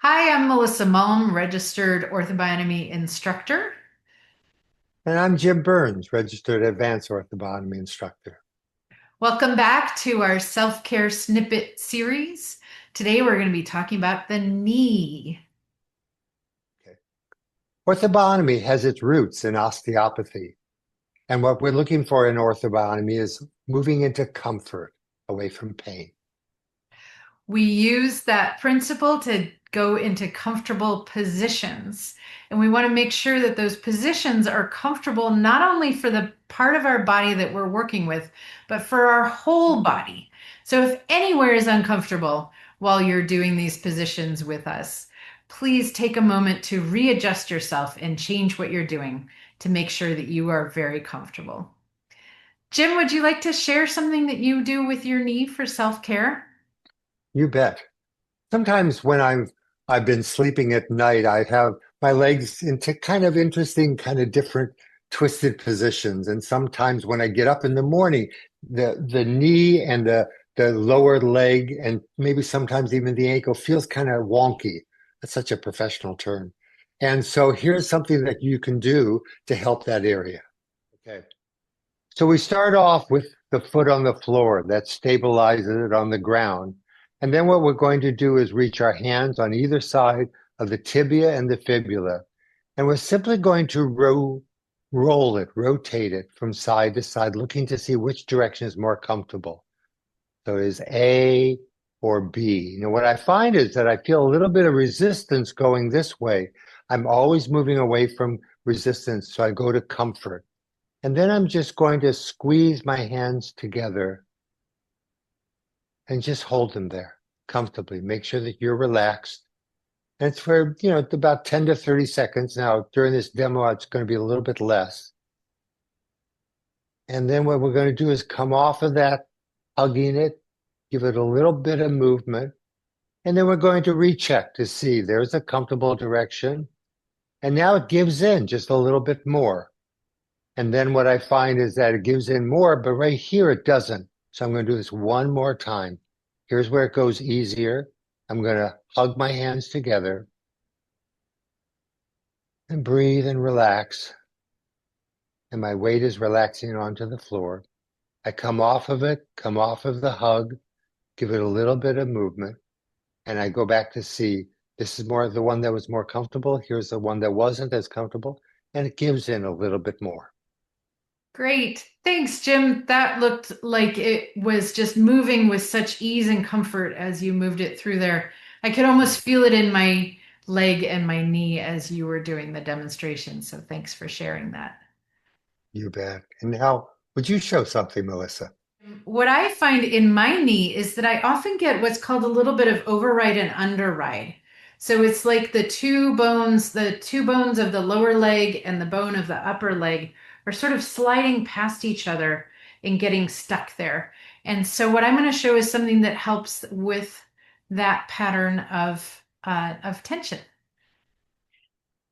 Hi, I'm Melissa Malm, registered Ortho-Bionomy instructor. And I'm Jim Berns, registered advanced orthobotomy instructor. Welcome back to our self-care snippet series. Today we're going to be talking about the knee. Okay. Orthobotomy has its roots in osteopathy. And what we're looking for in orthobotomy is moving into comfort away from pain. We use that principle to go into comfortable positions. And we want to make sure that those positions are comfortable not only for the part of our body that we're working with, but for our whole body. So if anywhere is uncomfortable while you're doing these positions with us, please take a moment to readjust yourself and change what you're doing to make sure that you are very comfortable. Jim, would you like to share something that you do with your knee for self-care? You bet. Sometimes when I've been sleeping at night, I have my legs into kind of interesting, kind of different twisted positions. And sometimes when I get up in the morning, the knee and the lower leg and maybe sometimes even the ankle feels kind of wonky. That's such a professional term. And so here's something that you can do to help that area. Okay. So we start off with the foot on the floor that stabilizes it on the ground. And then what we're going to do is reach our hands on either side of the tibia and the fibula. And we're simply going to roll it, rotate it from side to side, looking to see which direction is more comfortable. So is A or B? What I find is that I feel a little bit of resistance going this way. I'm always moving away from resistance, so I go to comfort. And then I'm just going to squeeze my hands together and just hold them there comfortably. Make sure that you're relaxed. And it's for, it's about 10 to 30 seconds. Now, during this demo, it's going to be a little bit less. And then what we're going to do is come off of that, hugging it, give it a little bit of movement. And then we're going to recheck to see there's a comfortable direction. And now it gives in just a little bit more. And then what I find is that it gives in more, but right here it doesn't. So I'm going to do this one more time. Here's where it goes easier. I'm going to hug my hands together and breathe and relax. And my weight is relaxing onto the floor. I come off of it, come off of the hug, give it a little bit of movement, and I go back to see this is more the one that was more comfortable. Here's the one that wasn't as comfortable, and it gives in a little bit more. Great. Thanks, Jim. That looked like it was just moving with such ease and comfort as you moved it through there. I could almost feel it in my leg and my knee as you were doing the demonstration. So thanks for sharing that. You bet. And now, would you show something, Melissa? What I find in my knee is that I often get what's called a little bit of override and underride. So it's like the two bones of the lower leg and the bone of the upper leg are sort of sliding past each other and getting stuck there. And so what I'm going to show is something that helps with that pattern of tension.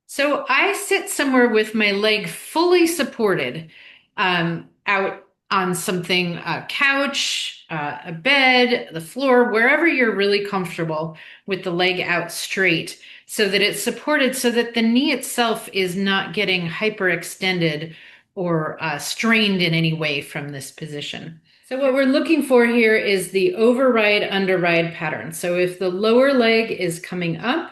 So I sit somewhere with my leg fully supported, out on something, a couch, a bed, the floor, wherever you're really comfortable with the leg out straight so that it's supported so that the knee itself is not getting hyperextended or strained in any way from this position. So what we're looking for here is the override underride pattern. So if the lower leg is coming up,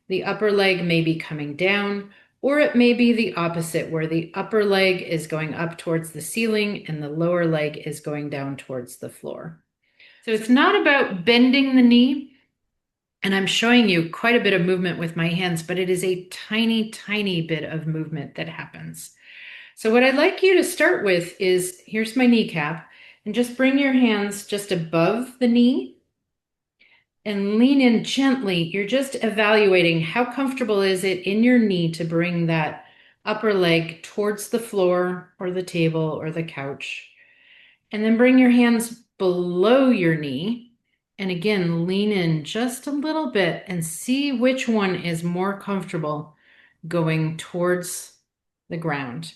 the upper leg may be coming down, or it may be the opposite, where the upper leg is going up towards the ceiling and the lower leg is going down towards the floor. So it's not about bending the knee, and I'm showing you quite a bit of movement with my hands, but it is a tiny, tiny bit of movement that happens. So what I'd like you to start with is, here's my kneecap, and just bring your hands just above the knee and lean in gently. You're just evaluating how comfortable is it in your knee to bring that upper leg towards the floor or the table or the couch. And then bring your hands below your knee. And again, lean in just a little bit and see which one is more comfortable going towards the ground.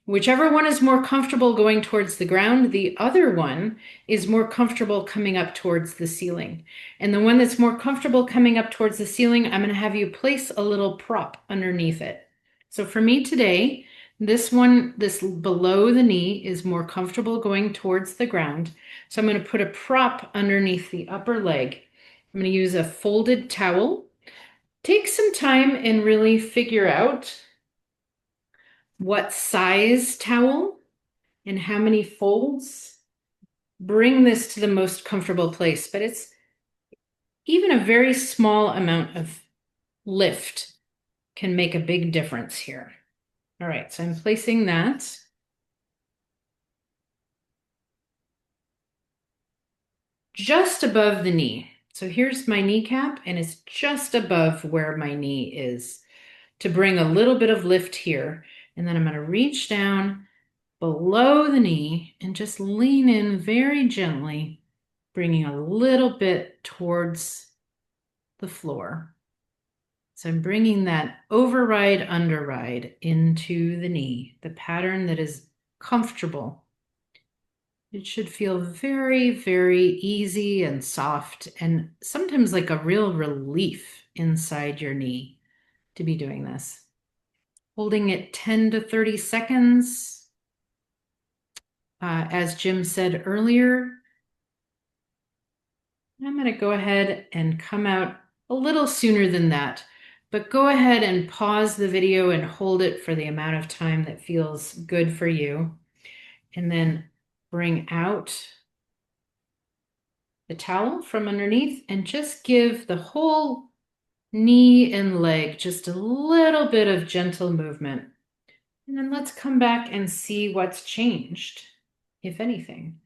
Whichever one is more comfortable going towards the ground, the other one is more comfortable coming up towards the ceiling. And the one that's more comfortable coming up towards the ceiling, I'm going to have you place a little prop underneath it. So for me today, this one, this below the knee, is more comfortable going towards the ground. So I'm going to put a prop underneath the upper leg. I'm going to use a folded towel. Take some time and really figure out what size towel and how many folds. Bring this to the most comfortable place, but it's even a very small amount of lift can make a big difference here. All right, so I'm placing that. Just above the knee. So here's my kneecap, and it's just above where my knee is to bring a little bit of lift here. And then I'm going to reach down below the knee and just lean in very gently, bringing a little bit towards the floor. So I'm bringing that override, underride into the knee, the pattern that is comfortable. It should feel very, very easy and soft, and sometimes like a real relief inside your knee to be doing this. Holding it 10 to 30 seconds. As Jim said earlier, I'm going to go ahead and come out a little sooner than that, but go ahead and pause the video and hold it for the amount of time that feels good for you. And then bring out the towel from underneath and just give the whole knee and leg just a little bit of gentle movement. And then let's come back and see what's changed, if anything.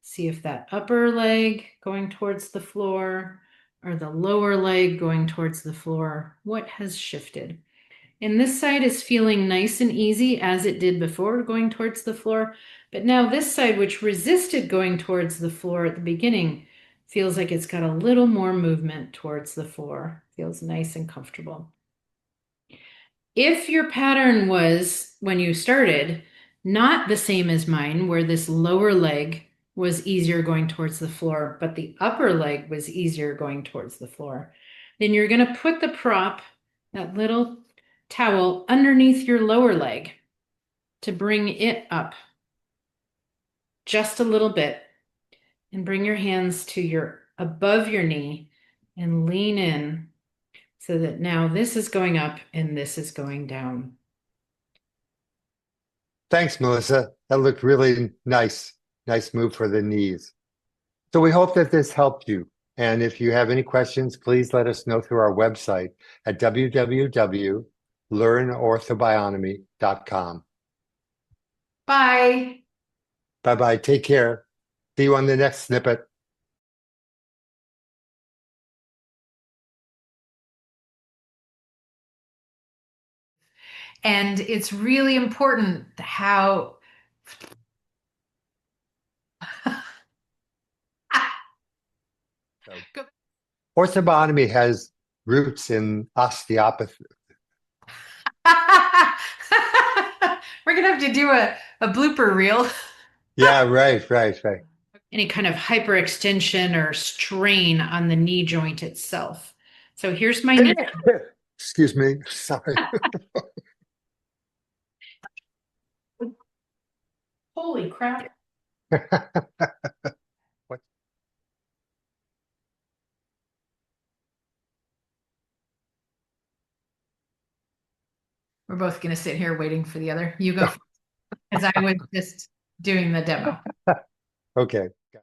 See if that upper leg going towards the floor or the lower leg going towards the floor, what has shifted? And this side is feeling nice and easy as it did before going towards the floor. But now this side, which resisted going towards the floor at the beginning, feels like it's got a little more movement towards the floor. Feels nice and comfortable. If your pattern was, when you started, not the same as mine, where this lower leg was easier going towards the floor, but the upper leg was easier going towards the floor, then you're going to put the prop, that little towel, underneath your lower leg to bring it up just a little bit, and bring your hands to your above your knee and lean in so that now this is going up and this is going down. Thanks, Melissa. That looked really nice. Nice move for the knees. So we hope that this helped you. And if you have any questions, please let us know through our website at www.learnorthobionomy.com. Bye. Bye-bye. Take care. See you on the next snippet. And it's really important how Ortho-Bionomy has roots in osteopathy. We're gonna have to do a blooper reel. Yeah, right. Any kind of hyperextension or strain on the knee joint itself. So here's my knee. Excuse me. Sorry. Holy crap. What? We're both gonna sit here waiting for the other. You go because I was just doing the demo. Okay.